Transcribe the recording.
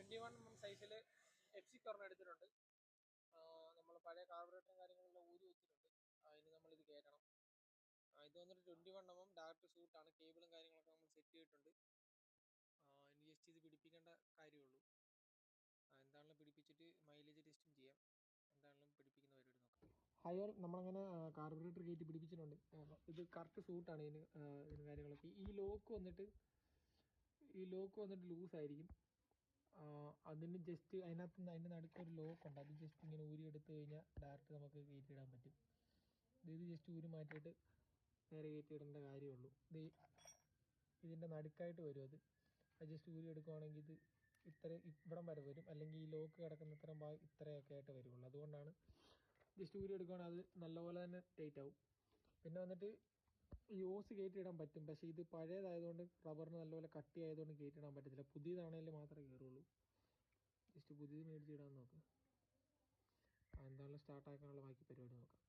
21 സൈസിൽ എക്സിറ്റ് ഒരെണ്ണം എടുത്തിട്ടുണ്ട്. നമ്മൾ പഴയ കാർബറേറ്ററും കാര്യങ്ങളെല്ലാം ഊരി വെച്ചിട്ടുണ്ട്. ഇനി നമ്മളിത് കയറ്റണം. ഇത് വന്നിട്ട് 21 ഡയറക്റ്റ് സൂട്ടാണ്. കേബിളും കാര്യങ്ങളൊക്കെ നമ്മൾ സെറ്റ് ചെയ്തിട്ടുണ്ട്. ഇനി ജസ്റ്റ് ഇത് പിടിപ്പിക്കേണ്ട കാര്യമുള്ളൂ. എന്താണെങ്കിലും പിടിപ്പിച്ചിട്ട് മൈലേജ് ടെസ്റ്റും ചെയ്യാം. എന്താണെങ്കിലും പിടിപ്പിക്കുന്ന പരിപാടി നോക്കാം. ഹയർ നമ്മളങ്ങനെ കാർബറേറ്റർ കയറ്റി പിടിപ്പിച്ചിട്ടുണ്ട്. ഇത് കറക്റ്റ് സൂട്ടാണ് ഇതിന് കാര്യങ്ങളൊക്കെ. ഈ ലോക്ക് വന്നിട്ട് ലൂസായിരിക്കും. അതിന് ജസ്റ്റ് അതിൻ്റെ നടുക്കൊരു ലോക്ക് ഉണ്ട്. അത് ജസ്റ്റ് ഇങ്ങനെ ഊരി എടുത്തു കഴിഞ്ഞാൽ ഡയറക്റ്റ് നമുക്ക് കയറ്റിയിടാൻ പറ്റും. ഇത് ജസ്റ്റ് ഊരി മാറ്റിയിട്ട് നേരെ കയറ്റിയിടേണ്ട കാര്യമുള്ളൂ. ഇതിൻ്റെ നടുക്കായിട്ട് വരും. അത് ജസ്റ്റ് ഊരി എടുക്കുവാണെങ്കിൽ ഇത് ഇവിടം വരെ വരും. അല്ലെങ്കിൽ ഈ ലോക്ക് കിടക്കുന്ന ഇത്രയൊക്കെ ആയിട്ട് വരുള്ളൂ. അതുകൊണ്ടാണ് ജസ്റ്റ് ഊരി എടുക്കുകയാണെങ്കിൽ അത് നല്ലപോലെ തന്നെ ടൈറ്റ് ആവും. പിന്നെ വന്നിട്ട് ഈ ഓസ് കയറ്റിയിടാൻ പറ്റും. പക്ഷേ ഇത് പഴയതായതുകൊണ്ട് റബ്ബറിന് നല്ലപോലെ കട്ടി ആയതുകൊണ്ട് കയറ്റിയിടാൻ പറ്റത്തില്ല. പുതിയതാണെങ്കിൽ മാത്രമേ കയറുള്ളൂ. ജസ്റ്റ് പുതിയത് മേടിച്ചിടാൻ നോക്കാം. എന്തായാലും സ്റ്റാർട്ടാക്കാനുള്ള ബാക്കി പരിപാടി നോക്കാം.